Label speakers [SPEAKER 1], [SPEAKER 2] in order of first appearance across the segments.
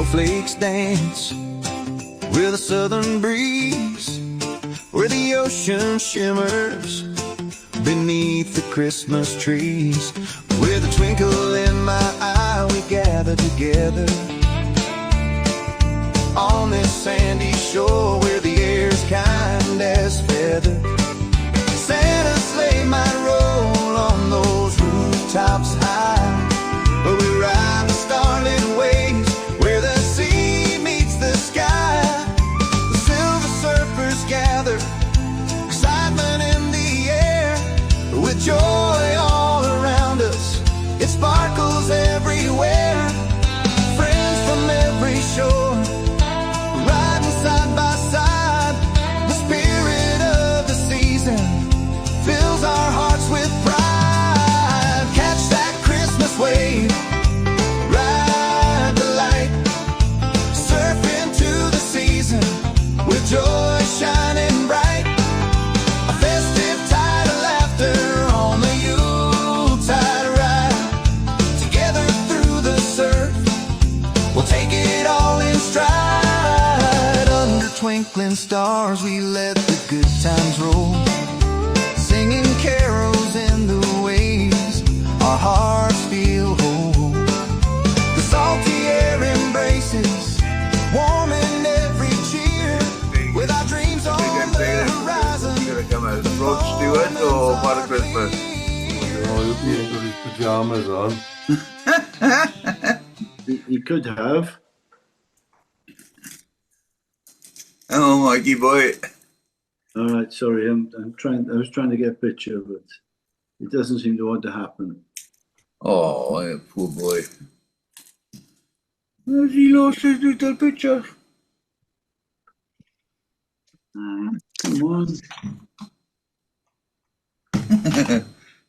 [SPEAKER 1] snowflakes dance with a southern breeze, where the ocean shimmers beneath the Christmas trees. With a twinkle in my eye, we gather together on this sandy shore where the air's kind as feather. Santa's sleigh might roll on those rooftops high, but we ride the starlit waves where the sea meets the sky. The silver surfers gather, excitement in the air, with joy all around us, it sparkles everywhere. Friends from every shore, riding side by side. The spirit of the season fills our hearts with pride. Catch that Christmas wave, ride the light, surf into the season with joy shining bright. A festive tide of laughter on the Yuletide ride. Together through the surf, we'll take it all in stride. Under twinkling stars, we let the good times roll, singing carols in the waves, our hearts feel whole. The salty air embraces, warm in every cheer, with our dreams on the horizon.
[SPEAKER 2] Gonna come out as Rod Stewart or Father Christmas?
[SPEAKER 3] Oh, he ain't got his pajamas on.
[SPEAKER 4] He could have.
[SPEAKER 2] Oh, Mikey boy.
[SPEAKER 4] All right, sorry, I'm trying. I was trying to get a picture, but it doesn't seem to want to happen.
[SPEAKER 2] Oh, yeah, poor boy. Has he lost his little picture?
[SPEAKER 4] Come on.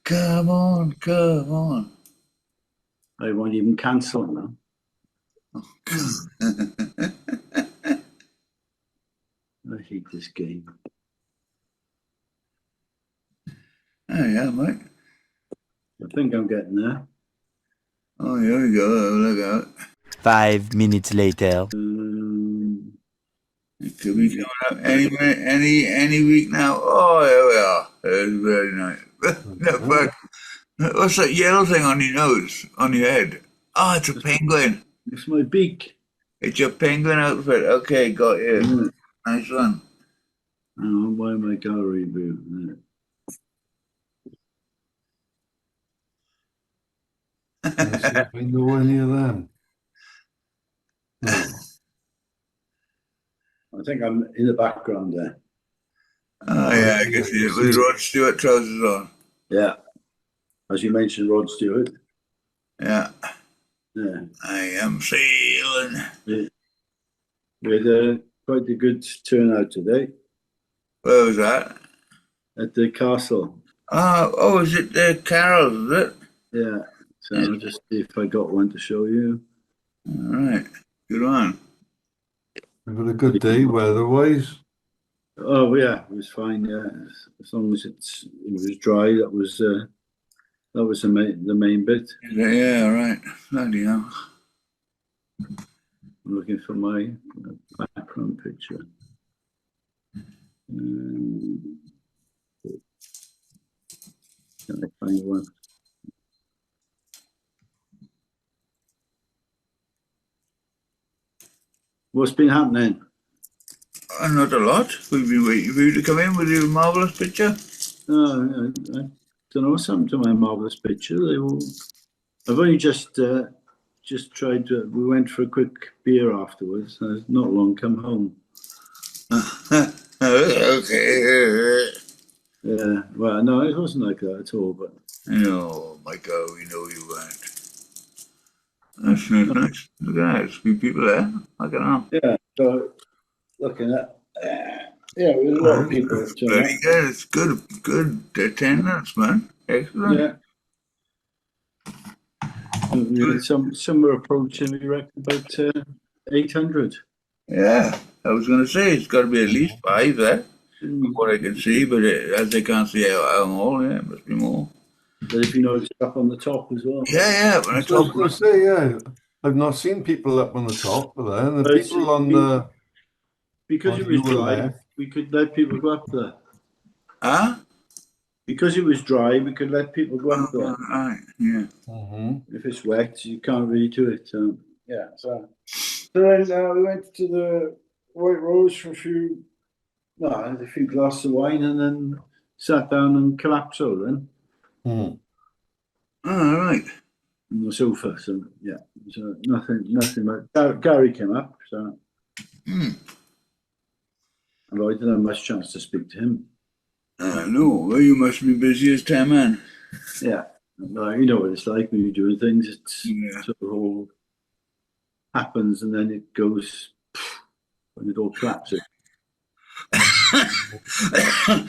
[SPEAKER 2] Come on, come on.
[SPEAKER 4] I won't even cancel now. I hate this game.
[SPEAKER 2] Oh, yeah, mate.
[SPEAKER 4] I think I'm getting there.
[SPEAKER 2] Oh, here we go. Look out.
[SPEAKER 5] 5 minutes later.
[SPEAKER 2] It could be coming up any minute, any week now. Oh, here we are. It's very nice. Look back. What's that yellow thing on your nose, on your head? Oh, it's a penguin.
[SPEAKER 4] It's my beak.
[SPEAKER 2] It's your penguin outfit. Okay, got you. Nice one.
[SPEAKER 4] Oh, why my gallery view?
[SPEAKER 3] I know any of them. No.
[SPEAKER 4] I think I'm in the background there.
[SPEAKER 2] Oh, yeah, I can see it with Rod Stewart trousers on.
[SPEAKER 4] Yeah. As you mentioned, Rod Stewart.
[SPEAKER 2] Yeah.
[SPEAKER 4] Yeah.
[SPEAKER 2] I am sailing.
[SPEAKER 4] Yeah. We had quite a good turnout today
[SPEAKER 2] Where was that?
[SPEAKER 4] at the castle.
[SPEAKER 2] Oh, is it the carols, is it?
[SPEAKER 4] Yeah. So I'll just see if I got one to show you.
[SPEAKER 2] All right. Good one.
[SPEAKER 3] We've had a good day weather-wise.
[SPEAKER 4] Oh yeah, it was fine. Yeah, as long as it was dry, that was the main bit.
[SPEAKER 2] Yeah, right. Bloody hell.
[SPEAKER 4] I'm looking for my background picture. Can I find one? What's been happening?
[SPEAKER 2] Not a lot. We've been waiting for you to come in with your marvellous picture.
[SPEAKER 4] I don't know what's happened to my marvelous picture. I've only just tried to. We went for a quick beer afterwards. I've not long come home.
[SPEAKER 2] Okay.
[SPEAKER 4] Yeah. Well, no, it wasn't like that at all. But
[SPEAKER 2] No, Michael, we know you weren't. That's nice. Look at that. There's a few people there. I don't know.
[SPEAKER 4] yeah. So looking at. Yeah, we had a lot of people.
[SPEAKER 2] Very good. It's good attendance, man. Excellent.
[SPEAKER 4] Yeah. We had somewhere approaching, we reckon, about 800.
[SPEAKER 2] Yeah, I was going to say it's got to be at least 5 there, from what I can see, but as I can't see out them all, yeah, it must be more.
[SPEAKER 4] But if you notice up on the top as well.
[SPEAKER 2] Yeah, when I
[SPEAKER 3] I was
[SPEAKER 2] talk
[SPEAKER 3] going to say, yeah, I've not seen people up on the top, but then the
[SPEAKER 4] But it's-
[SPEAKER 3] people on the
[SPEAKER 4] Because
[SPEAKER 3] on
[SPEAKER 4] it was
[SPEAKER 3] your
[SPEAKER 4] dry,
[SPEAKER 3] left.
[SPEAKER 4] we could let people go up there.
[SPEAKER 2] Huh?
[SPEAKER 4] Because it was dry, we could let people go up there.
[SPEAKER 2] Right, yeah.
[SPEAKER 4] If it's wet, you can't really do it. Yeah, so then we went to the White Rose for a few glasses of wine, and then sat down and collapsed over then
[SPEAKER 3] Mm.
[SPEAKER 2] All right.
[SPEAKER 4] on the sofa. So yeah, so nothing much. Gary came up, so
[SPEAKER 2] Hmm.
[SPEAKER 4] and I didn't have much chance to speak to him.
[SPEAKER 2] No, well, you must be busy as 10 man.
[SPEAKER 4] Yeah, you know what it's like when you're doing things. It's
[SPEAKER 2] Yeah.
[SPEAKER 4] sort of all happens, and then it goes when it all collapses.
[SPEAKER 3] Well,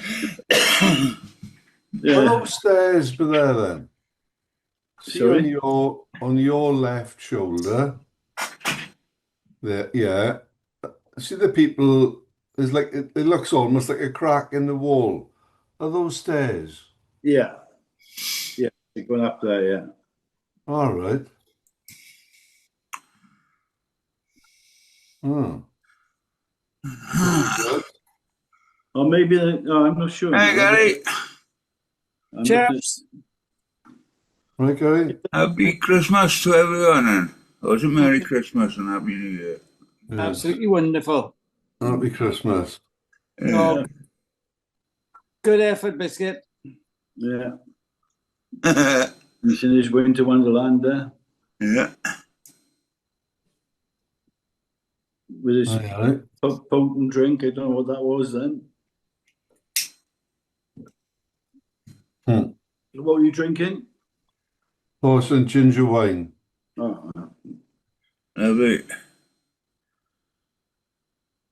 [SPEAKER 4] Yeah,
[SPEAKER 3] those stairs were there then. See
[SPEAKER 4] Sorry?
[SPEAKER 3] on your left shoulder. There, yeah. See the people. There's like it looks almost like a crack in the wall. Are those stairs?
[SPEAKER 4] yeah, you're going up there. Yeah.
[SPEAKER 3] All right. Hmm. Good.
[SPEAKER 4] Or maybe I'm not sure.
[SPEAKER 2] Hey, Gary.
[SPEAKER 4] I'm
[SPEAKER 6] Chaps,
[SPEAKER 3] Right, Gary?
[SPEAKER 2] Happy Christmas to everyone, then. Or is it Merry Christmas and Happy New Year?
[SPEAKER 3] Yes.
[SPEAKER 6] absolutely wonderful.
[SPEAKER 3] Happy Christmas.
[SPEAKER 6] Oh, good effort, Biscuit.
[SPEAKER 4] Yeah,
[SPEAKER 2] Yeah.
[SPEAKER 4] he's in his winter wonderland there
[SPEAKER 2] Yeah.
[SPEAKER 4] with his
[SPEAKER 3] All right.
[SPEAKER 4] potent drink. I don't know what that was then.
[SPEAKER 3] Hmm.
[SPEAKER 4] What were you drinking?
[SPEAKER 3] Horse and ginger wine.
[SPEAKER 4] Oh,
[SPEAKER 2] Lovely.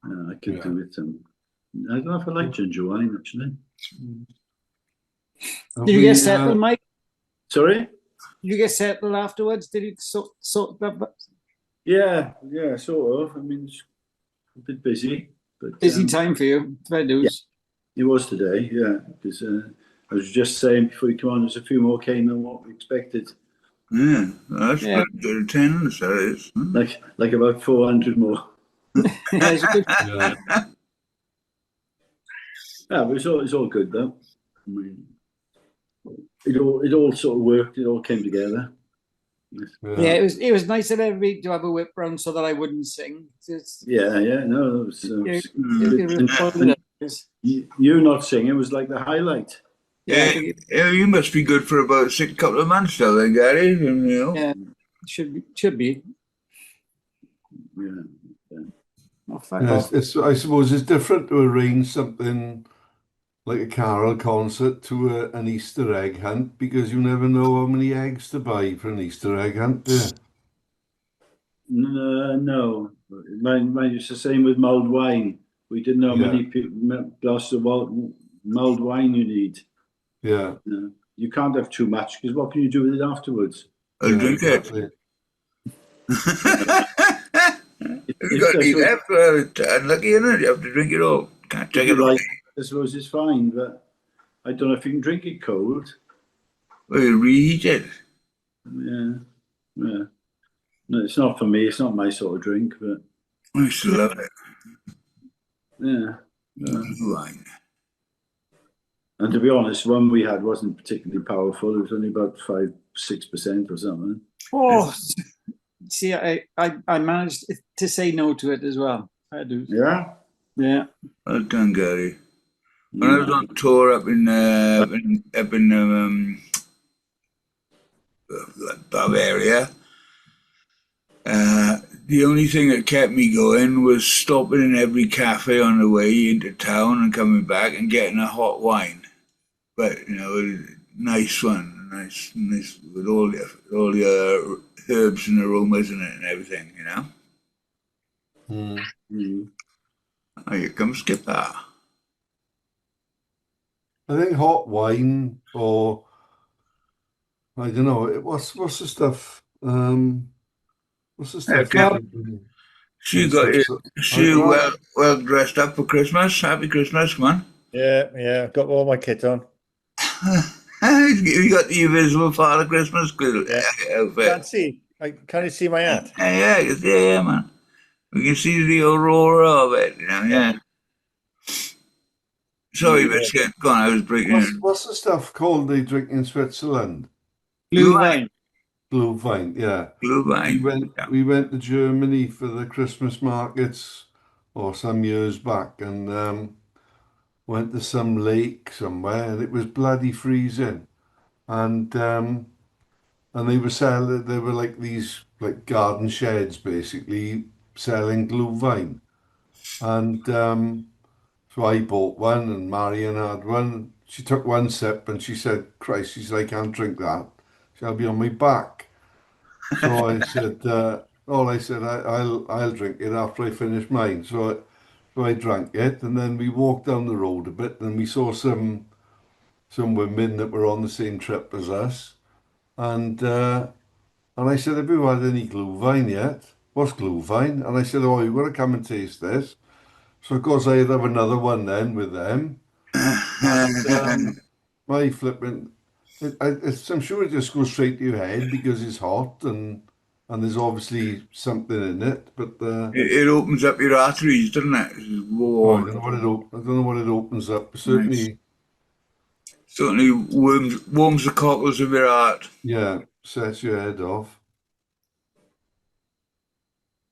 [SPEAKER 4] I could
[SPEAKER 3] Yeah.
[SPEAKER 4] do with some. I don't know if I like ginger wine actually.
[SPEAKER 3] Have
[SPEAKER 6] Did you
[SPEAKER 3] we,
[SPEAKER 6] get settled, Mike?
[SPEAKER 4] Sorry?
[SPEAKER 6] Did you get settled afterwards? Did you sort that?
[SPEAKER 4] Yeah, sort of. I mean, it's a bit busy, but
[SPEAKER 6] Busy time for you, fair dues.
[SPEAKER 4] it was today. Yeah, because I was just saying before you come on, there's a few more came than what we expected.
[SPEAKER 2] Yeah, that's
[SPEAKER 6] Yeah.
[SPEAKER 2] pretty good attendance, that is.
[SPEAKER 4] Like about 400 more.
[SPEAKER 6] Yeah, it's good.
[SPEAKER 3] Yeah.
[SPEAKER 4] Yeah, but it's all good though. I mean, it all sort of worked. It all came together.
[SPEAKER 6] Yeah, it was nice of everybody to have a whip round so that I wouldn't sing.
[SPEAKER 4] Yeah. No, it was,
[SPEAKER 6] It was
[SPEAKER 4] you not singing was like the highlight.
[SPEAKER 6] yeah, I
[SPEAKER 2] Yeah,
[SPEAKER 6] think it
[SPEAKER 2] yeah, you must be good for about couple of months now, then, Gary. You know.
[SPEAKER 6] yeah, should be.
[SPEAKER 4] Yeah.
[SPEAKER 6] Oh, fuck
[SPEAKER 3] Yeah,
[SPEAKER 6] off.
[SPEAKER 3] I suppose it's different to arrange something like a carol concert to an Easter egg hunt because you never know how many eggs to buy for an Easter egg hunt. Yeah.
[SPEAKER 4] No, mine was the same with mulled wine. We didn't know how many glasses of mulled wine you need.
[SPEAKER 3] Yeah.
[SPEAKER 4] You can't have too much because what can you do with it afterwards?
[SPEAKER 2] I'll drink
[SPEAKER 3] exactly.
[SPEAKER 2] You've got to eat that. Unlucky, innit? You have to drink it all. Can't take it all.
[SPEAKER 4] I suppose it's fine, but I don't know if you can drink it cold.
[SPEAKER 2] Well, you reheat it.
[SPEAKER 4] Yeah. No, it's not for me. It's not my sort of drink, but
[SPEAKER 2] I used to love it.
[SPEAKER 4] yeah.
[SPEAKER 2] Wine.
[SPEAKER 4] And to be honest, one we had wasn't particularly powerful. It was only about 5-6% or something.
[SPEAKER 6] Oh, see, I managed to say no to it as well. I do.
[SPEAKER 4] Yeah.
[SPEAKER 6] Yeah.
[SPEAKER 2] Well done, Gary. When I was on tour up in Bavaria, the only thing that kept me going was stopping in every cafe on the way into town and coming back and getting a hot wine. But a nice one, nice with all the herbs and aromas in it and everything. Oh, here comes Skipper.
[SPEAKER 3] I think hot wine or I don't know. What's the stuff? What's the stuff?
[SPEAKER 2] Okay. She got well dressed up for Christmas. Happy Christmas, come on.
[SPEAKER 7] Yeah, got all my kit on.
[SPEAKER 2] You got the invisible Father Christmas outfit.
[SPEAKER 7] Can you see my hat?
[SPEAKER 2] Yeah, man. We can see the aurora of it, yeah. Sorry, Biscuit. Go on, I was breaking in.
[SPEAKER 3] What's the stuff called they drink in Switzerland?
[SPEAKER 6] Blue
[SPEAKER 2] Glühwein.
[SPEAKER 6] wine.
[SPEAKER 3] Glühwein, yeah.
[SPEAKER 2] Glühwein. Yeah.
[SPEAKER 3] We went to Germany for the Christmas markets or some years back and went to some lake somewhere and it was bloody freezing. And they were selling they were like these like garden sheds basically selling Glühwein. And so I bought one and Marion had one. She took one sip and she said, Christ, she said, I can't drink that. I'll be on my back. So I said, I'll drink it after I finish mine. So I drank it, and then we walked down the road a bit, and we saw some women that were on the same trip as us, and I said, have you had any Glühwein yet? What's Glühwein? And I said, oh, you've got to come and taste this. So of course I'd have another one then with them, and my flipping. I'm sure it just goes straight to your head because it's hot and there's obviously something in it. But
[SPEAKER 2] It opens up your arteries, doesn't it? It's
[SPEAKER 3] oh,
[SPEAKER 2] warm.
[SPEAKER 3] I don't know what it opens up.
[SPEAKER 2] Nice. Certainly warms the cockles of your heart.
[SPEAKER 3] Yeah, sets your head off.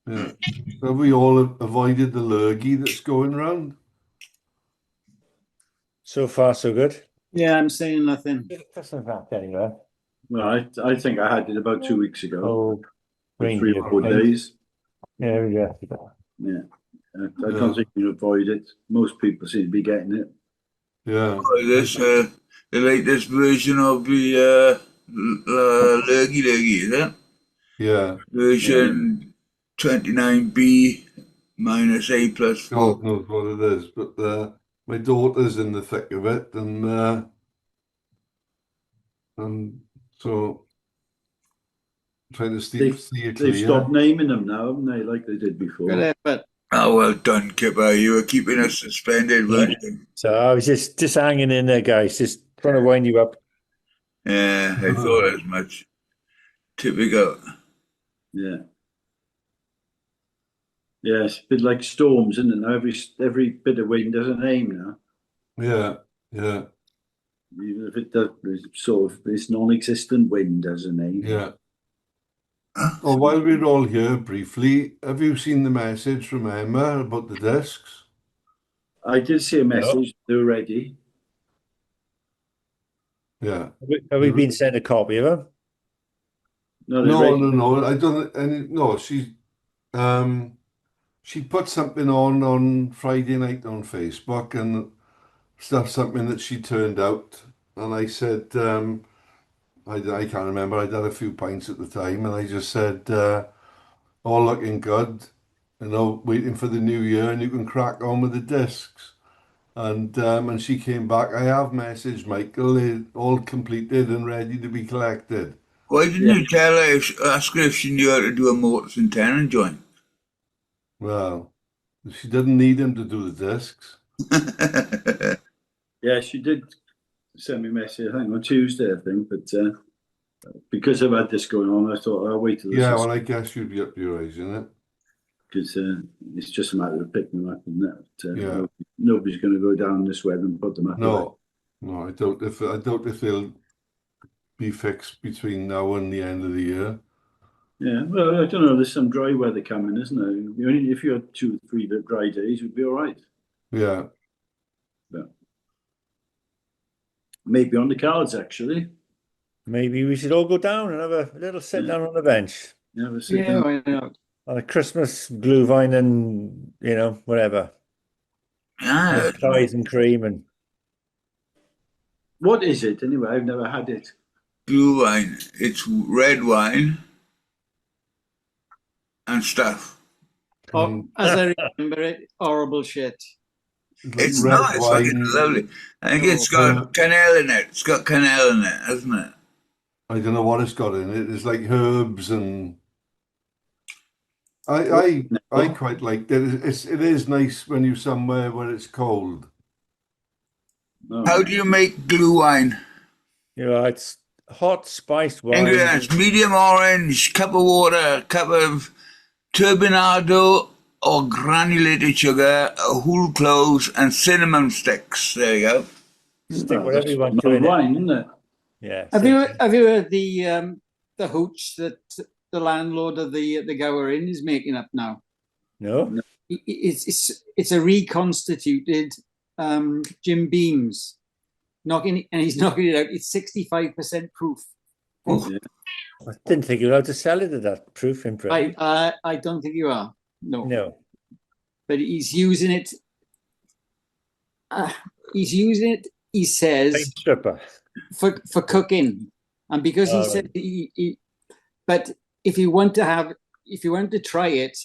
[SPEAKER 3] Yeah. Have we all avoided the lurgy that's going round?
[SPEAKER 7] So far, so good.
[SPEAKER 6] Yeah, I'm saying nothing.
[SPEAKER 7] That's not that anyway.
[SPEAKER 4] Well, I think I had it about 2 weeks ago.
[SPEAKER 7] Oh,
[SPEAKER 4] For
[SPEAKER 7] reindeer
[SPEAKER 4] 3 or 4
[SPEAKER 7] thing.
[SPEAKER 4] days.
[SPEAKER 7] Yeah, yeah.
[SPEAKER 4] Yeah. I can't think you can avoid it. Most people seem to be getting it.
[SPEAKER 3] Yeah.
[SPEAKER 2] This, the latest version of the Lurgy, is it?
[SPEAKER 3] Yeah.
[SPEAKER 2] Version 29B minus A plus 4.
[SPEAKER 3] God knows what it is, but my daughter's in the thick of it, and so trying to see it clear.
[SPEAKER 4] They've stopped naming them now, haven't they? Like they did before.
[SPEAKER 6] Good effort.
[SPEAKER 2] Oh, well done, Kipper. You were keeping us suspended, weren't you?
[SPEAKER 7] So I was just hanging in there, guys, just trying to wind you up.
[SPEAKER 2] Yeah, I thought as much. Typical.
[SPEAKER 4] Yeah. Yeah, it's a bit like storms, isn't it? Now every bit of wind has a name now.
[SPEAKER 3] Yeah, yeah,
[SPEAKER 4] Even if it does, it's sort of this non-existent wind has a name.
[SPEAKER 3] yeah. Oh, while we're all here, briefly, have you seen the message from Emma about the discs?
[SPEAKER 4] I did see a message. They're ready.
[SPEAKER 3] Yeah.
[SPEAKER 7] Have we been sent a copy of them?
[SPEAKER 4] No, they're
[SPEAKER 3] No,
[SPEAKER 4] ready.
[SPEAKER 3] no. I don't. No, she put something on Friday night on Facebook and stuff, something that she turned out, and I said, I can't remember. I'd had a few pints at the time, and I just said, all looking good, waiting for the new year, and you can crack on with the discs. And she came back. I have messaged Michael, they're all completed and ready to be collected.
[SPEAKER 2] Why didn't you tell her, ask her if she knew how to do a Mortis and Tenon joint?
[SPEAKER 3] Well, she didn't need him to do the discs.
[SPEAKER 4] Yeah, she did send me a message, I think, on Tuesday, I think. But because I've had this going on, I thought I'll wait till
[SPEAKER 3] Yeah, well, I guess you'd be up to your eyes in it.
[SPEAKER 4] because it's just a matter of picking them up, and that
[SPEAKER 3] Yeah.
[SPEAKER 4] nobody's going to go down this way and put them up.
[SPEAKER 3] No, I doubt if they'll be fixed between now and the end of the year.
[SPEAKER 4] Yeah, well, I don't know. There's some dry weather coming, isn't there? If you had 2 or 3 dry days, it'd be all right.
[SPEAKER 3] Yeah.
[SPEAKER 4] Maybe on the cards, actually.
[SPEAKER 7] Maybe we should all go down and have a little sit down on the bench
[SPEAKER 4] Yeah, we'll see.
[SPEAKER 6] Yeah, why not?
[SPEAKER 7] on a Christmas Glühwein and, whatever.
[SPEAKER 2] Ah,
[SPEAKER 7] Pies and cream and
[SPEAKER 4] What is it anyway? I've never had it.
[SPEAKER 2] blue wine. It's red wine and stuff.
[SPEAKER 6] Oh, as I remember it, horrible shit.
[SPEAKER 2] It's
[SPEAKER 3] red
[SPEAKER 2] not. It's fucking
[SPEAKER 3] wine.
[SPEAKER 2] lovely. I think it's got cannelle in it. It's got cannelle in it, hasn't it?
[SPEAKER 3] I don't know what it's got in it. It's like herbs and I quite like it. It is nice when you're somewhere where it's cold.
[SPEAKER 4] No.
[SPEAKER 2] How do you make glue wine?
[SPEAKER 7] it's hot spiced wine.
[SPEAKER 2] Ingredients: medium orange, cup of water, cup of turbinado or granulated sugar, whole cloves, and cinnamon sticks. There you go.
[SPEAKER 7] Stick whatever you want
[SPEAKER 4] That's
[SPEAKER 7] to in it.
[SPEAKER 4] wine, isn't it?
[SPEAKER 7] Yeah.
[SPEAKER 6] Have you heard the hooch that the landlord of the Gower Inn is making up now?
[SPEAKER 7] No?
[SPEAKER 6] It's a reconstituted Jim Beam's and he's knocking it out. It's 65% proof.
[SPEAKER 2] Oh,
[SPEAKER 4] Yeah.
[SPEAKER 7] I didn't think you were allowed to sell it at that proof in Britain.
[SPEAKER 6] I don't think you are.
[SPEAKER 7] No.
[SPEAKER 6] But he's using it. He says,
[SPEAKER 7] Paint stripper.
[SPEAKER 6] for cooking, and because he said but if you want to try it,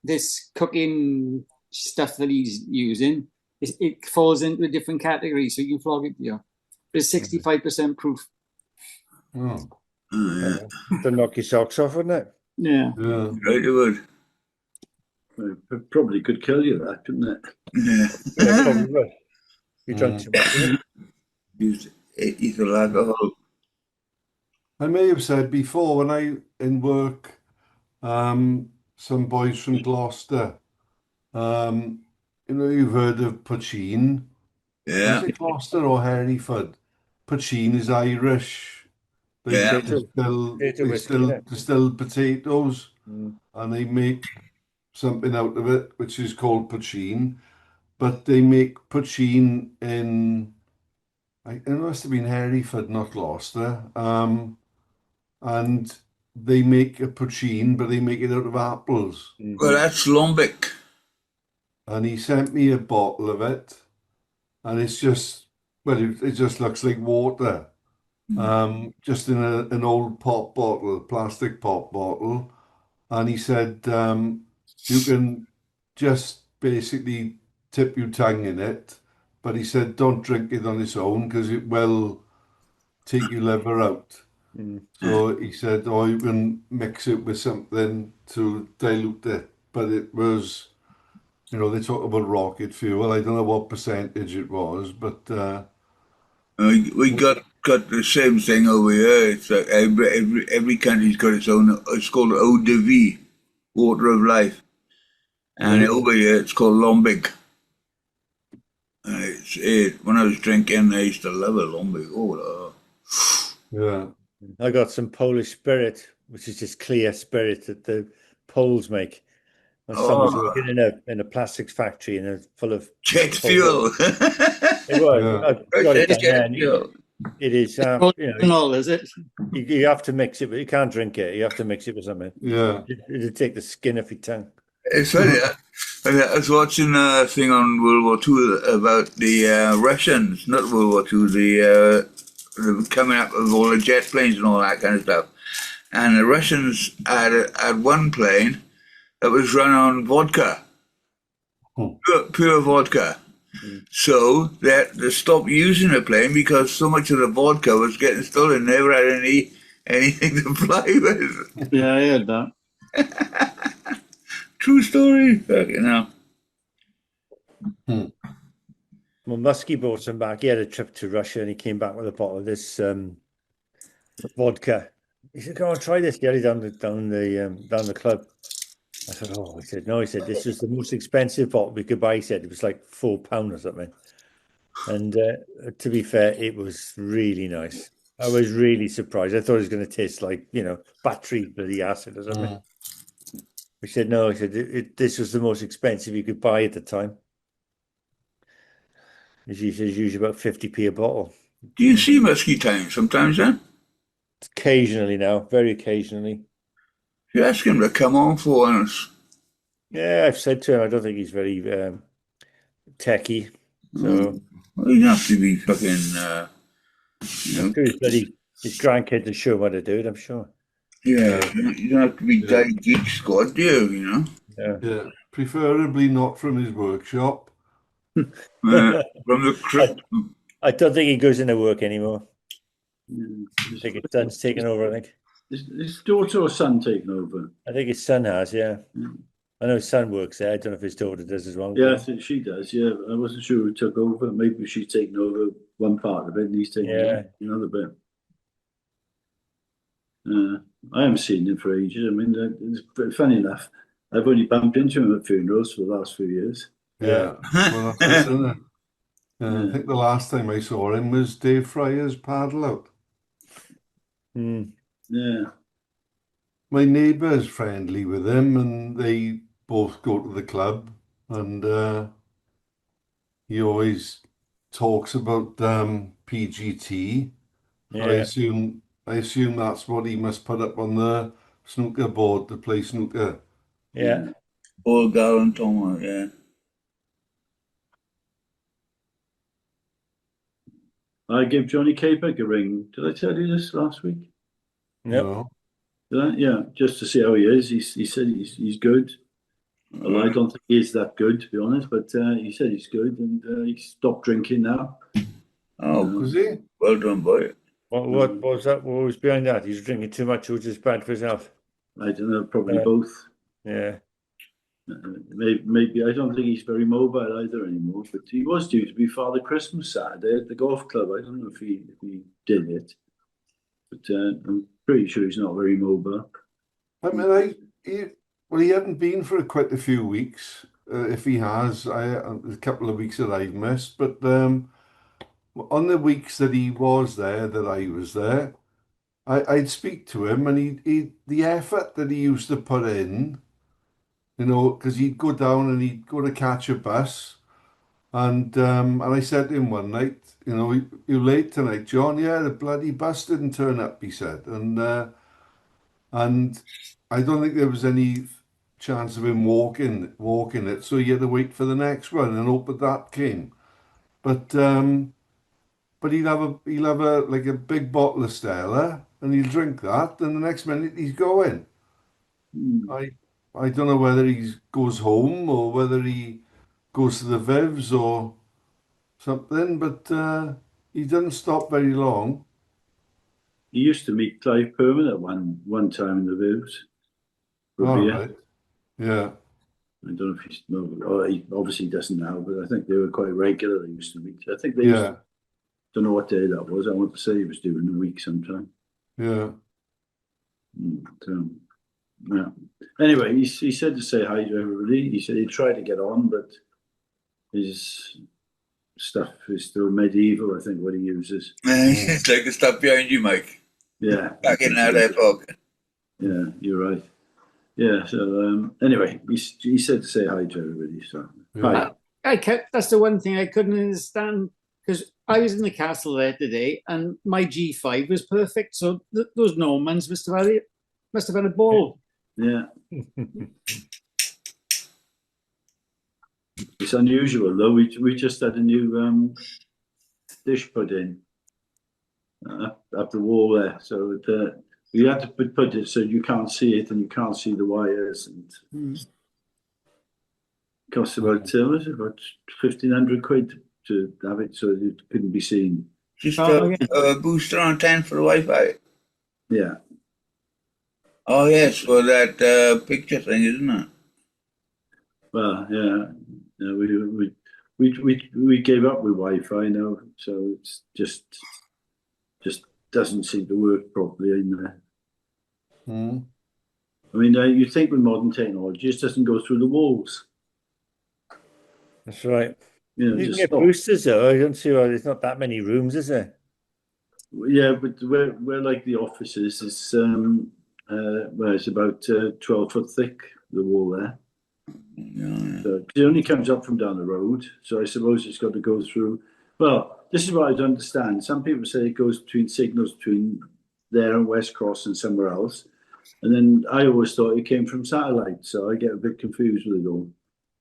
[SPEAKER 6] this cooking stuff that he's using, it falls into a different category, so you can flog it. It's 65% proof.
[SPEAKER 3] Oh,
[SPEAKER 2] yeah.
[SPEAKER 7] To knock your socks off, wouldn't it?
[SPEAKER 6] Yeah.
[SPEAKER 3] yeah.
[SPEAKER 2] Right, it would.
[SPEAKER 4] It probably could kill you, that, couldn't it?
[SPEAKER 2] Yeah.
[SPEAKER 7] Yeah, probably would. You drank too much of it.
[SPEAKER 2] Ethyl alcohol.
[SPEAKER 3] I may have said before when I in work, some boys from Gloucester, you've heard of poachine.
[SPEAKER 2] Yeah.
[SPEAKER 3] Is it Gloucester or Hereford? Poachine is Irish. They
[SPEAKER 2] Yeah.
[SPEAKER 3] distill potatoes
[SPEAKER 7] Mm.
[SPEAKER 3] and they make something out of it, which is called poachine. But they make poachine it must have been Hereford, not Gloucester. And they make a poachine, but they make it out of apples.
[SPEAKER 2] Well, that's lambic.
[SPEAKER 3] And he sent me a bottle of it, and it's just, well, it just looks like water. Just in an old pop bottle, plastic pop bottle. And he said, you can just basically tip your tongue in it, but he said, don't drink it on its own because it will take your liver out. So he said, oh, you can mix it with something to dilute it. But it was, they talk about rocket fuel. I don't know what percentage it was, but
[SPEAKER 2] We got the same thing over here. It's like every country's got its own. It's called eau de vie, water of life, and over here it's called lambic. When I was drinking, I used to love a lambic.
[SPEAKER 3] yeah.
[SPEAKER 7] I got some Polish spirit, which is just clear spirit that the Poles make. When someone's working in a plastics factory and full of
[SPEAKER 2] jet fuel.
[SPEAKER 7] It was. I got it down there. It is.
[SPEAKER 6] Is it?
[SPEAKER 7] You have to mix it, but you can't drink it. You have to mix it with something.
[SPEAKER 3] Yeah.
[SPEAKER 7] It'll take the skin off your tongue.
[SPEAKER 2] It's funny. I was watching a thing on World War II about the Russians, not World War II, the coming up with all the jet planes and all that kind of stuff. And the Russians had one plane that was run on vodka, pure vodka. So they had to stop using the plane because so much of the vodka was getting stolen. They never had anything to fly with.
[SPEAKER 6] Yeah, I heard that.
[SPEAKER 2] True story.
[SPEAKER 7] Well, Muskie brought some back. He had a trip to Russia and he came back with a bottle of this vodka. He said, "Go on, try this." Get it down the club. I said, "Oh," he said, "No." He said, "This was the most expensive bottle we could buy." He said it was like £4 or something. And to be fair, it was really nice. I was really surprised. I thought it was going to taste like battery bloody acid or something. He said, "No." He said, "This was the most expensive you could buy at the time." He says usually about 50p a bottle.
[SPEAKER 2] Do you see Muskie Time sometimes then?
[SPEAKER 7] Occasionally now, very occasionally.
[SPEAKER 2] You ask him to come on for us.
[SPEAKER 7] Yeah, I've said to him, I don't think he's very techie. So
[SPEAKER 2] Well, you have to be fucking.
[SPEAKER 7] His grandkids will show him how to do it, I'm sure.
[SPEAKER 2] Yeah, you don't have to be Daddy Geek Squad, do you?
[SPEAKER 3] Yeah. Preferably not from his workshop.
[SPEAKER 2] From the crypt.
[SPEAKER 7] I don't think he goes into work anymore.
[SPEAKER 4] Yeah.
[SPEAKER 7] I think his son's taken over, I think.
[SPEAKER 4] His daughter or son taken over?
[SPEAKER 7] I think his son has, yeah. I know his son works there. I don't know if his daughter does as well.
[SPEAKER 4] Yeah, I think she does. Yeah, I wasn't sure who took over. Maybe she's taken over one part of it and he's taking over another bit. I haven't seen him for ages. I mean, it's funny enough, I've only bumped into him at funerals for the last few years.
[SPEAKER 3] Yeah. Well, that's it, isn't it? I
[SPEAKER 4] Yeah.
[SPEAKER 3] think the last time I saw him was Dave Fryer's paddle out.
[SPEAKER 7] Mm.
[SPEAKER 4] Yeah.
[SPEAKER 3] My neighbour's friendly with him, and they both go to the club, and he always talks about PGT. So I
[SPEAKER 7] Yeah.
[SPEAKER 3] assume that's what he must put up on the snooker board to play snooker.
[SPEAKER 7] Yeah.
[SPEAKER 2] Paul Gallant, yeah.
[SPEAKER 4] I gave Johnny Capek a ring. Did I tell you this last week?
[SPEAKER 7] Yep.
[SPEAKER 3] No.
[SPEAKER 4] Did I? Yeah, just to see how he is. He said he's good. Well, I don't think he's that good, to be honest, but he said he's good, and he stopped drinking now.
[SPEAKER 2] Oh,
[SPEAKER 3] Was he?
[SPEAKER 2] well done, boy.
[SPEAKER 7] What was that? What was behind that? He's drinking too much, which is bad for his health.
[SPEAKER 4] I don't know, probably
[SPEAKER 7] Yeah.
[SPEAKER 4] both.
[SPEAKER 7] Yeah.
[SPEAKER 4] Maybe I don't think he's very mobile either anymore. But he was due to be Father Christmas Saturday at the golf club. I don't know if he did it, but I'm pretty sure he's not very mobile.
[SPEAKER 3] I mean, he hadn't been for quite a few weeks. If he has, a couple of weeks that I've missed. But on the weeks that he was there, that I was there, I'd speak to him, and he the effort that he used to put in, because he'd go down and he'd go to catch a bus, and I said to him one night, "You late tonight, John?" "Yeah, the bloody bus didn't turn up," he said, and I don't think there was any chance of him walking it, so he had to wait for the next one and hope that came. But he'll have a like a big bottle of Stella, and he'll drink that, and the next minute he's going. I don't know whether he goes home or whether he goes to the Vivs or something, but he doesn't stop very long.
[SPEAKER 4] He used to meet Clive Perman at one time in the Vibs.
[SPEAKER 3] All right. Yeah.
[SPEAKER 4] I don't know if he's he obviously doesn't now, but I think they were quite regular. They used to meet. I think they used to, don't know what day that was. I want to say he was doing a week sometime.
[SPEAKER 3] Yeah.
[SPEAKER 4] Yeah. Anyway, he said to say hi to everybody. He said he tried to get on, but his stuff is still medieval, I think, what he uses.
[SPEAKER 2] Take a step behind you, Mike.
[SPEAKER 4] Yeah.
[SPEAKER 2] Back in that pocket.
[SPEAKER 4] Yeah, you're right. Yeah, so anyway, he said to say hi to everybody. So
[SPEAKER 3] Yeah.
[SPEAKER 4] hi.
[SPEAKER 6] That's the one thing I couldn't understand, because I was in the castle there today, and my G5 was perfect. So those Normans must have had a ball.
[SPEAKER 4] Yeah. It's unusual though. We just had a new dish put in up the wall there, so we had to put it so you can't see it and you can't see the wires, and it cost about was it about 1,500 quid to have it so it couldn't be seen.
[SPEAKER 2] Just a booster on 10 for the Wi-Fi.
[SPEAKER 4] Yeah.
[SPEAKER 2] Oh yes, for that picture thing, isn't it?
[SPEAKER 4] Well, yeah. We gave up with Wi-Fi now, so it's just doesn't seem to work properly in there. I mean, you think with modern technology, it just doesn't go through the walls.
[SPEAKER 7] That's right.
[SPEAKER 4] You
[SPEAKER 7] can get boosters though. I don't see why there's not that many rooms, is there?
[SPEAKER 4] Yeah, but where like the offices is where it's about 12 foot thick, the wall there.
[SPEAKER 2] Yeah.
[SPEAKER 4] So it only comes up from down the road, so I suppose it's got to go through. Well, this is what I don't understand. Some people say it goes between signals between there and West Cross and somewhere else, and then I always thought it came from satellite, so I get a bit confused with it all.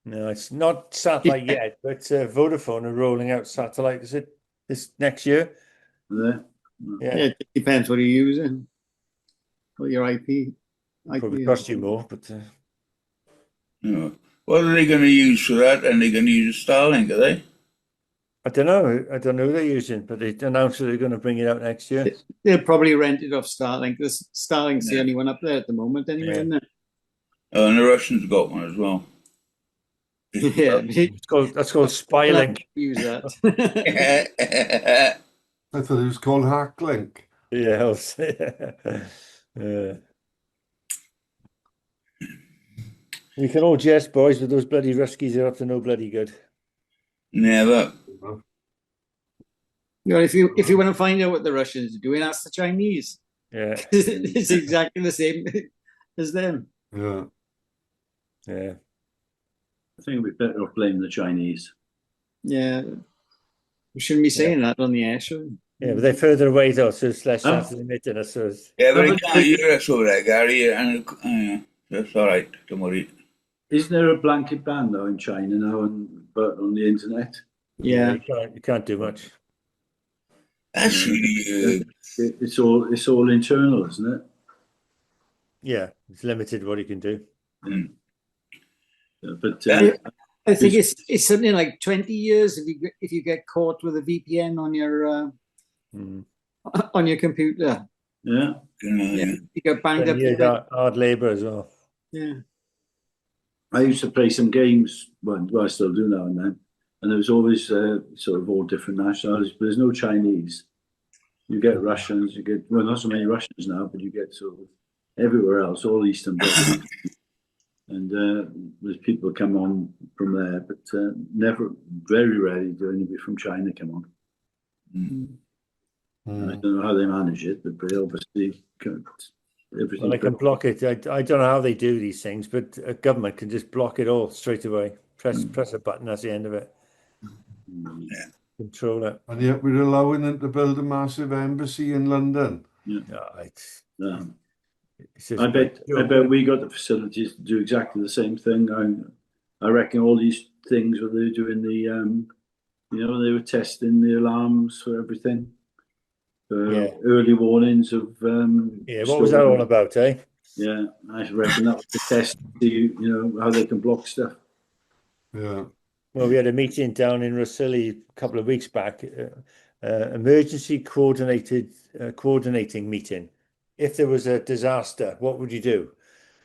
[SPEAKER 7] No, it's not satellite yet, but Vodafone are rolling out satellite. Is it this next year?
[SPEAKER 4] Yeah.
[SPEAKER 7] Yeah.
[SPEAKER 6] It depends what you're using. What your IP
[SPEAKER 7] Probably cost you more, but
[SPEAKER 2] Yeah. What are they going to use for that? And they're going to use Starlink, are they?
[SPEAKER 7] I don't know. I don't know who they're using, but they announced that they're going to bring it out next year.
[SPEAKER 6] They'll probably rent it off Starlink. Starlink's the only one up there at the moment, anyway, isn't it?
[SPEAKER 2] Oh, and the Russians got one as well.
[SPEAKER 6] Yeah,
[SPEAKER 7] That's called Spylink.
[SPEAKER 6] use that.
[SPEAKER 3] I thought it was called Hacklink.
[SPEAKER 7] Yeah. We can all jest, boys, but those bloody Ruskies are up to no bloody good.
[SPEAKER 2] Never.
[SPEAKER 6] You know, if you want to find out what the Russians are doing, ask the Chinese.
[SPEAKER 7] Yeah,
[SPEAKER 6] It's exactly the same as them.
[SPEAKER 3] Yeah.
[SPEAKER 7] yeah.
[SPEAKER 4] I think we'd be better off blaming the Chinese.
[SPEAKER 6] Yeah. We shouldn't be saying that on the air, should we?
[SPEAKER 7] Yeah, but they're further away though, so it's less
[SPEAKER 4] Oh.
[SPEAKER 7] chance of them hitting us. So it's,
[SPEAKER 2] Yeah, but
[SPEAKER 4] No,
[SPEAKER 2] I
[SPEAKER 4] but
[SPEAKER 2] can't
[SPEAKER 4] they-
[SPEAKER 2] hear us over there, Gary, and that's all right. Don't worry.
[SPEAKER 4] Isn't there a blanket ban now in China now, but on the internet?
[SPEAKER 6] Yeah.
[SPEAKER 7] you can't do much.
[SPEAKER 2] That's really
[SPEAKER 4] It's all internal, isn't it?
[SPEAKER 7] Yeah, it's limited what you can do.
[SPEAKER 4] But
[SPEAKER 6] I think it's something like 20 years if you get caught with a VPN on your computer.
[SPEAKER 4] yeah,
[SPEAKER 6] Yeah. You get banged up.
[SPEAKER 7] Yeah, hard labour as well.
[SPEAKER 6] Yeah.
[SPEAKER 4] I used to play some games. Well, I still do now and then. And there was always sort of all different nationalities, but there's no Chinese. You get Russians, you get, well, not so many Russians now, but you get sort of everywhere else, all Eastern Bloc. And there's people come on from there, but never, very rarely do anybody from China come on. I don't know how they manage it, but they obviously everything.
[SPEAKER 7] Well, they can block it. I don't know how they do these things, but a government can just block it all straight away. Press a button, that's the end of it. Control it.
[SPEAKER 3] And yet we're allowing them to build a massive embassy in London.
[SPEAKER 7] No,
[SPEAKER 4] It's
[SPEAKER 7] just
[SPEAKER 4] I bet we got the facilities to do exactly the same thing. I reckon all these things where they're doing the, they were testing the alarms for everything, early warnings of.
[SPEAKER 7] what was that all about, eh?
[SPEAKER 4] Yeah, I reckon that was the test to see, how they can block stuff.
[SPEAKER 3] Yeah.
[SPEAKER 7] Well, we had a meeting down in Rosilly a couple of weeks back, emergency coordinating meeting. If there was a disaster, what would you do?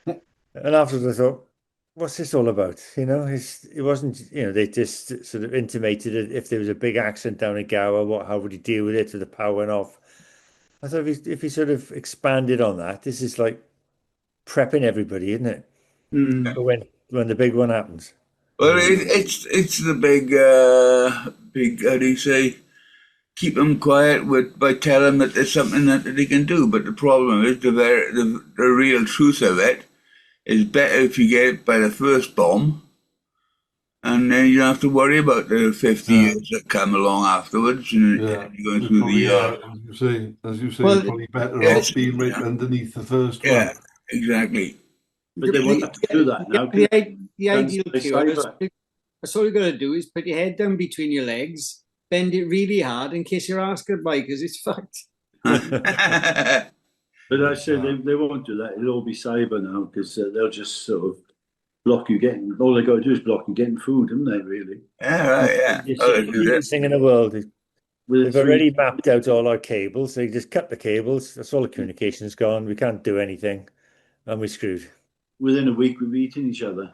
[SPEAKER 7] And afterwards I thought, what's this all about? It wasn't, they just sort of intimated it. If there was a big accident down in Gower, how would you deal with it if the power went off? I thought if you sort of expanded on that, this is like prepping everybody, isn't it? For when the big one happens.
[SPEAKER 2] well. It's the big how do you say? Keep them quiet by telling them that there's something that they can do. But the problem is the real truth of it is better if you get it by the first bomb, and then you don't have to worry about the 50 years that come along afterwards. And you're going through
[SPEAKER 3] as you say,
[SPEAKER 6] Well,
[SPEAKER 3] you're probably better off being right underneath the first one.
[SPEAKER 2] yeah, exactly.
[SPEAKER 4] But they won't have to do that now.
[SPEAKER 6] The ideal
[SPEAKER 4] By
[SPEAKER 6] cure is
[SPEAKER 4] cyber.
[SPEAKER 6] that's all you got to do is put your head down between your legs, bend it really hard in case your ass goodbye because it's fucked.
[SPEAKER 4] But I said they won't do that. It'll all be cyber now because they'll just sort of block you getting. All they got to do is block you getting food, haven't they? Really.
[SPEAKER 2] Yeah, right, yeah.
[SPEAKER 7] It's
[SPEAKER 2] Oh,
[SPEAKER 7] the
[SPEAKER 2] they do that.
[SPEAKER 7] easiest thing in the world.
[SPEAKER 4] With
[SPEAKER 7] They've already mapped out all our cables. They just cut the cables. That's all the communication's gone. We can't do anything, and we're screwed.
[SPEAKER 4] within a week, we've eaten each other.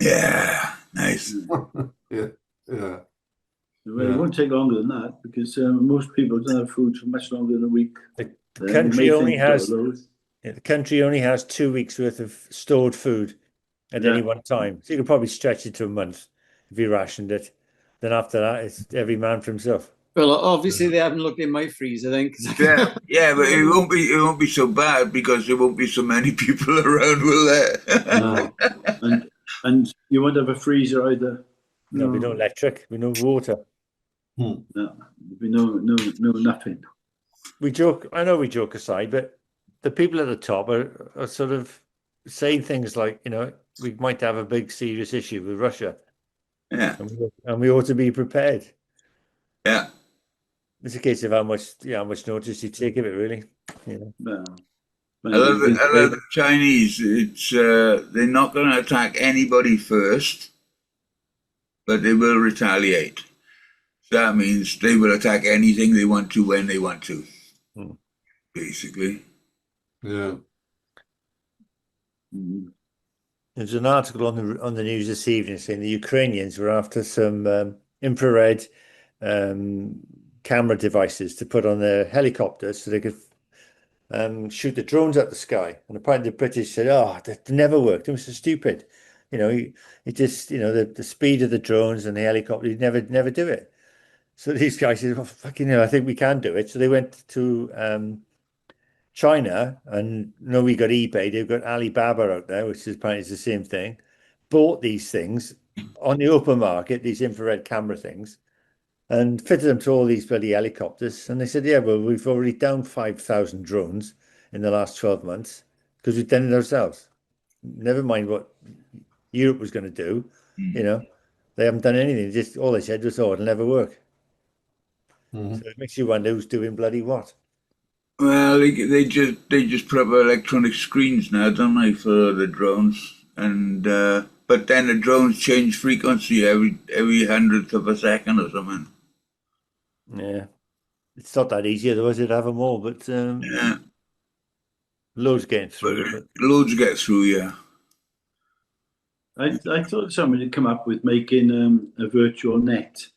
[SPEAKER 2] Yeah, nice.
[SPEAKER 3] Yeah.
[SPEAKER 4] Well, it won't take longer than that because most people don't have food for much longer than a week.
[SPEAKER 7] The
[SPEAKER 4] You
[SPEAKER 7] country
[SPEAKER 4] may
[SPEAKER 7] only
[SPEAKER 4] think
[SPEAKER 7] has
[SPEAKER 4] those.
[SPEAKER 7] the country only has 2 weeks worth of stored food at any one time. So you could probably stretch it to a month if you rationed it. Then after that, it's every man for himself.
[SPEAKER 6] Well, obviously they haven't looked in my freezer then.
[SPEAKER 2] Yeah, but it won't be so bad because there won't be so many people around, will there?
[SPEAKER 4] No. and you won't have a freezer either.
[SPEAKER 7] No, we no electric, we no water.
[SPEAKER 4] No, there'll be no nothing.
[SPEAKER 7] We joke. I know we joke aside, but the people at the top are sort of saying things like, we might have a big serious issue with Russia.
[SPEAKER 2] Yeah,
[SPEAKER 7] and we ought to be prepared.
[SPEAKER 2] yeah.
[SPEAKER 7] It's a case of how much notice you take of it, really.
[SPEAKER 4] No.
[SPEAKER 2] I love the Chinese. It's they're not going to attack anybody first, but they will retaliate. So that means they will attack anything they want to when they want to, basically.
[SPEAKER 3] Yeah.
[SPEAKER 7] There's an article on the news this evening saying the Ukrainians were after some infrared camera devices to put on their helicopters so they could shoot the drones at the sky. And apparently the British said, "Oh, that never worked. It was so stupid." You know, it just, you know, the speed of the drones and the helicopter, you'd never do it. So these guys said, "Well, fucking hell, I think we can do it." So they went to China, and we got eBay. They've got Alibaba out there, which is apparently the same thing. Bought these things on the open market, these infrared camera things, and fitted them to all these bloody helicopters. And they said, "Yeah, well, we've already downed 5,000 drones in the last 12 months because we've done it ourselves. Never mind what Europe was going to do, you know, they haven't done anything. Just all they said was, oh, it'll never work."
[SPEAKER 3] Mhm.
[SPEAKER 7] So it makes you wonder who's doing bloody what.
[SPEAKER 2] Well, they just put up electronic screens now, don't they, for the drones? And but then the drones change frequency every hundredth of a second or something.
[SPEAKER 7] Yeah. It's not that easy, otherwise they'd have them all, but
[SPEAKER 2] Yeah,
[SPEAKER 7] loads getting
[SPEAKER 2] but
[SPEAKER 7] through. But
[SPEAKER 2] loads get through. Yeah.
[SPEAKER 4] I thought somebody had come up with making a virtual net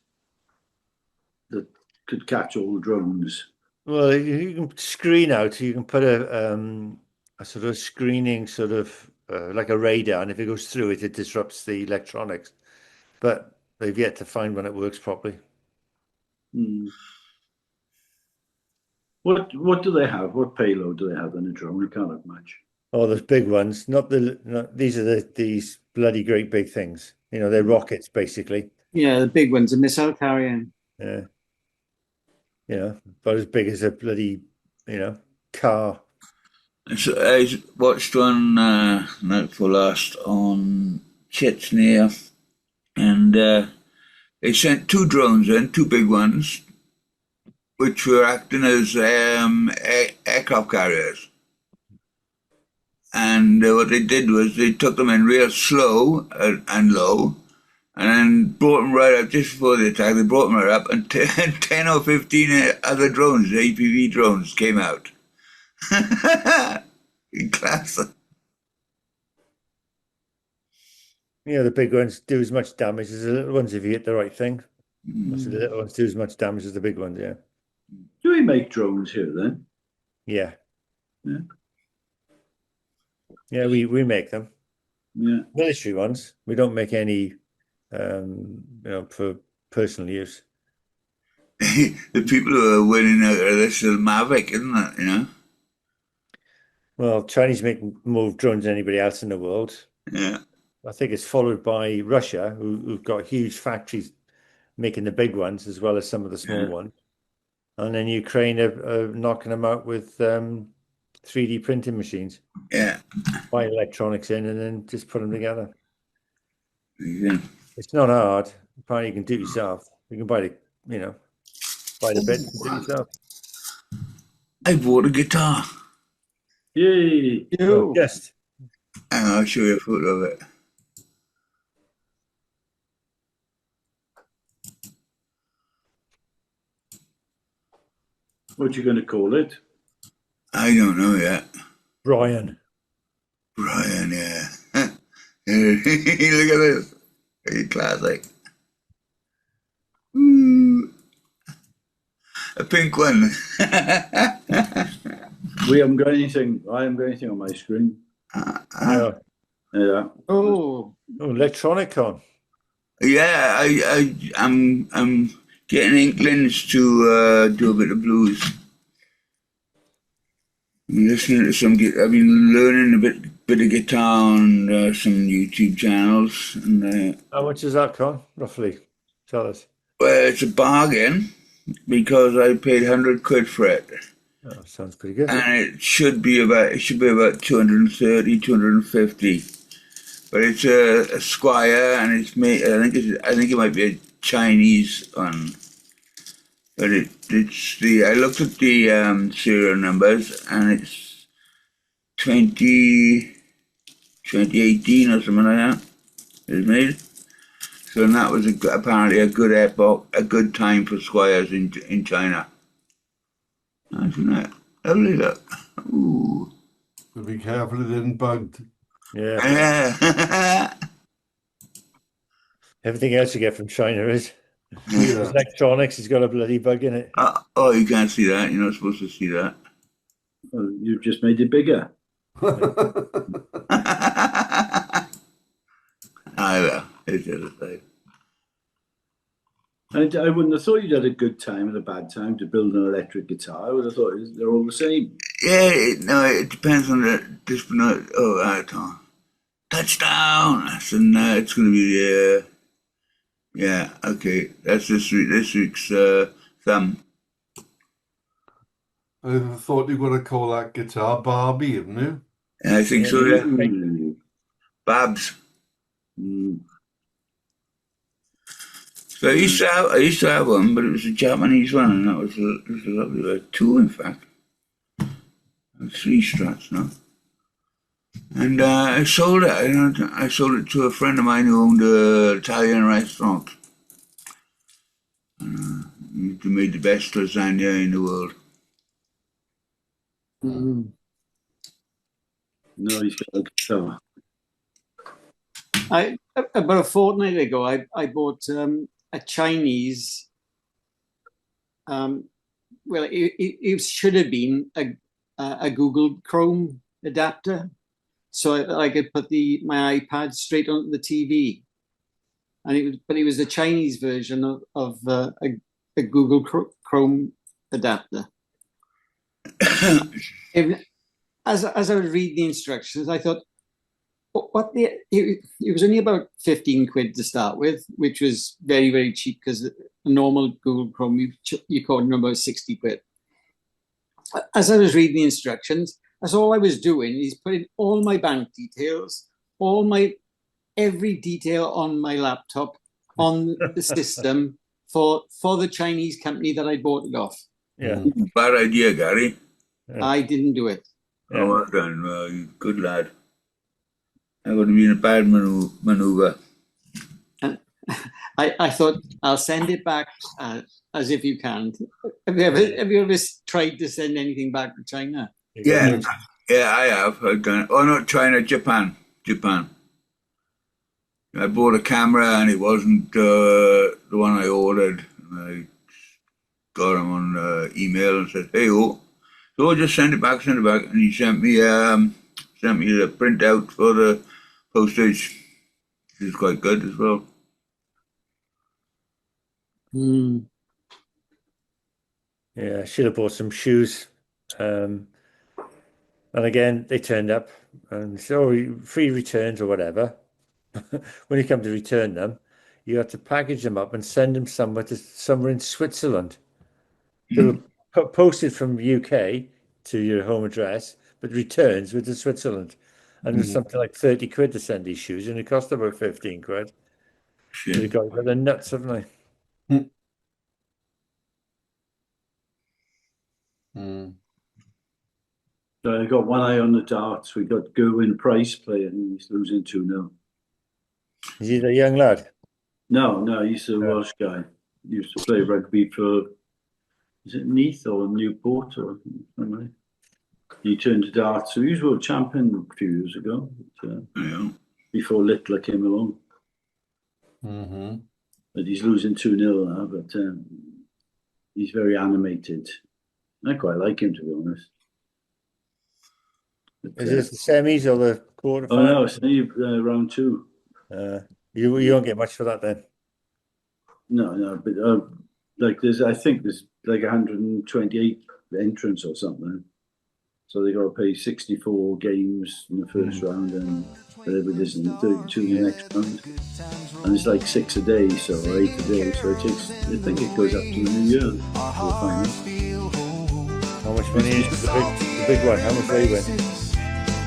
[SPEAKER 4] that could catch all the drones.
[SPEAKER 7] well, you can screen out, you can put a sort of screening sort of like a radar, and if it goes through it, it disrupts the electronics. But they've yet to find when it works properly.
[SPEAKER 4] Hmm. What do they have? What payload do they have in a drone? It can't have much.
[SPEAKER 7] Oh, those big ones, not these are these bloody great big things. You know, they're rockets basically.
[SPEAKER 6] Yeah, the big ones, a missile carrier.
[SPEAKER 7] Yeah. You know, about as big as a bloody, you know, car.
[SPEAKER 2] So I watched one night for last on Chechnya, and they sent two drones in, two big ones, which were acting as aircraft carriers. And what they did was they took them in real slow and low, and then brought them right up just before the attack. They brought them right up, and 10 or 15 other drones, APV drones, came out. In class.
[SPEAKER 7] You know, the big ones do as much damage as the little ones if you hit the right thing. So the little ones do as much damage as the big ones, yeah.
[SPEAKER 4] Do we make drones here then?
[SPEAKER 7] Yeah.
[SPEAKER 4] Yeah.
[SPEAKER 7] Yeah, we make them.
[SPEAKER 4] Yeah.
[SPEAKER 7] Military ones. We don't make any you know, for personal use.
[SPEAKER 2] The people who are winning out are this little Mavic, isn't it? You know?
[SPEAKER 7] Well, Chinese make more drones than anybody else in the world.
[SPEAKER 2] Yeah.
[SPEAKER 7] I think it's followed by Russia, who've got huge factories making the big ones as well as some of the small ones. And then Ukraine are knocking them out with 3D printing machines.
[SPEAKER 2] Yeah.
[SPEAKER 7] Buy electronics in and then just put them together.
[SPEAKER 2] Yeah.
[SPEAKER 7] It's not hard. Apparently, you can do it yourself. You can buy the, you know, buy the bits and do it yourself.
[SPEAKER 2] I bought a guitar.
[SPEAKER 4] Yay!
[SPEAKER 7] Oh, yes.
[SPEAKER 2] And I'll show you a photo of it.
[SPEAKER 4] What you going to call it?
[SPEAKER 2] I don't know yet.
[SPEAKER 7] Brian.
[SPEAKER 2] Brian, yeah. Look at this. Very classic. Ooh. A pink one.
[SPEAKER 4] We haven't got anything. I haven't got anything on my screen.
[SPEAKER 7] Yeah.
[SPEAKER 4] Yeah.
[SPEAKER 6] Oh,
[SPEAKER 7] Electronicon.
[SPEAKER 2] Yeah, I'm getting inklings to do a bit of blues. I'm listening to some. I've been learning a bit of guitar on some YouTube channels, and
[SPEAKER 7] How much is that, Con? Roughly. Tell us.
[SPEAKER 2] well, it's a bargain because I paid £100 for it,
[SPEAKER 7] Oh, sounds pretty good.
[SPEAKER 2] and it should be about 230, 250. But it's a Squire, and it's made. I think it might be a Chinese one. But it's the. I looked at the serial numbers, and it's 2018 or something like that. It's made. So and that was apparently a good epoch, a good time for Squires in China. Isn't that lovely? Look. Ooh.
[SPEAKER 3] But be careful it isn't bugged.
[SPEAKER 7] Yeah.
[SPEAKER 2] Yeah.
[SPEAKER 7] Everything else you get from China is
[SPEAKER 3] Yeah.
[SPEAKER 7] electronics. It's got a bloody bug in it.
[SPEAKER 2] Oh, you can't see that. You're not supposed to see that.
[SPEAKER 4] Well, you've just made it bigger.
[SPEAKER 2] I will. It's the other side.
[SPEAKER 4] I wouldn't have thought you'd had a good time and a bad time to build an electric guitar. I would have thought they're all the same.
[SPEAKER 2] Yeah, it depends on the discipline. Oh, touchdown! So now it's going to be yeah. Okay, that's this week's thumb.
[SPEAKER 3] I thought you were going to call that guitar Barbie, haven't you?
[SPEAKER 2] I think so. Yeah,
[SPEAKER 4] Mm.
[SPEAKER 2] Babs.
[SPEAKER 4] Mm.
[SPEAKER 2] So I used to have one, but it was a Japanese one, and that was a lovely. Two, in fact. 3 Strats now. And I sold it. I sold it to a friend of mine who owned an Italian restaurant. He made the best lasagna in the world.
[SPEAKER 6] Mm.
[SPEAKER 4] No, he's got a guitar.
[SPEAKER 6] About a fortnight ago, I bought a Chinese. Well, it should have been a Google Chrome adapter, so I could put my iPad straight onto the TV, and it was the Chinese version of a Google Chrome adapter. As I was reading the instructions, I thought, it was only about 15 quid to start with, which was very, very cheap, because a normal Google Chrome, you're quoting about 60 quid. As I was reading the instructions, that's all I was doing is putting all my bank details, every detail on my laptop on the system for the Chinese company that I bought it off.
[SPEAKER 7] Yeah.
[SPEAKER 2] Bad idea, Gary.
[SPEAKER 6] I didn't do it.
[SPEAKER 2] Yeah. Oh, well done. Well, good lad. That would have been a bad maneuver.
[SPEAKER 6] I thought I'll send it back as if you can. Have you ever tried to send anything back to China?
[SPEAKER 2] Yeah, I have. I've done it. Oh, not China, Japan. I bought a camera and it wasn't the one I ordered. I got him on email and said, "Hey, so just send it back. And he sent me the printout for the postage, which is quite good as well.
[SPEAKER 6] Mm.
[SPEAKER 7] Yeah, I should have bought some shoes. And again, they turned up and so free returns or whatever. When you come to return them, you have to package them up and send them somewhere in Switzerland. They'll post it from UK to your home address, but returns with to Switzerland. And it's something like 30 quid to send these shoes, and it cost about 15 quid.
[SPEAKER 2] Shit.
[SPEAKER 7] They got the nuts, haven't they?
[SPEAKER 4] So I got one eye on the darts. We got Gerwyn Price playing. He's losing 2-0.
[SPEAKER 7] Is he the young lad?
[SPEAKER 4] No, he's a Welsh guy. He used to play rugby for, is it Neath or Newport or something? He turned to darts. So he was world champion a few years ago, before Littler came along.
[SPEAKER 3] Mm-hmm.
[SPEAKER 4] But he's losing 2-0 now, but he's very animated. I quite like him, to be honest. But,
[SPEAKER 7] Is this the semis or the quarterfinals?
[SPEAKER 4] Oh no, it's only round 2.
[SPEAKER 7] You won't get much for that then.
[SPEAKER 4] No, but I think there's like 128 entrants or something. So they got to play 64 games in the first round and whatever it is in the 32 in the next round. And it's like 6 a day, so 8 a day. So it takes, I think it goes up to the new year. We'll find out.
[SPEAKER 7] How much money is the big one? How much they win?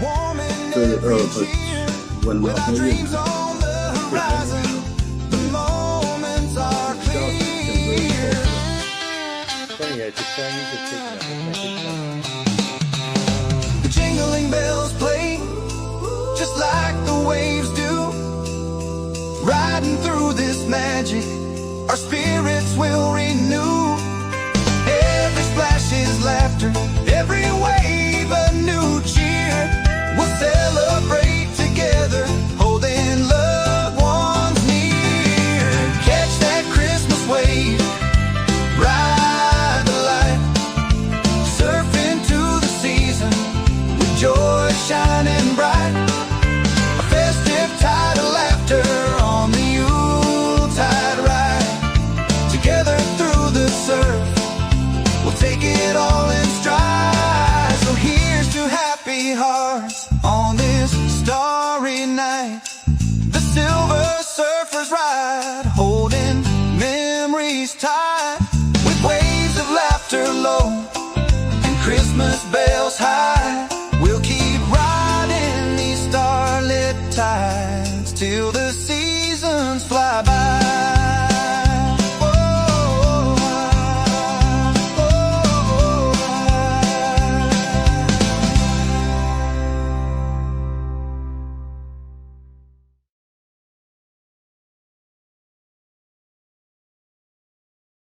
[SPEAKER 4] About 1.5 million.
[SPEAKER 7] Funny, yeah, the Chinese are taking up a big chunk.
[SPEAKER 1] The jingling bells play just like the waves do. Riding through this magic, our spirits will renew. Every splash is laughter, every wave a new cheer. We'll celebrate together, holding loved ones near. Catch that Christmas wave, ride the light, surf into the seas starry night, the silver surfers ride, holding memories tight, with waves of laughter low and Christmas bells high. We'll keep riding these starlit tides till the sea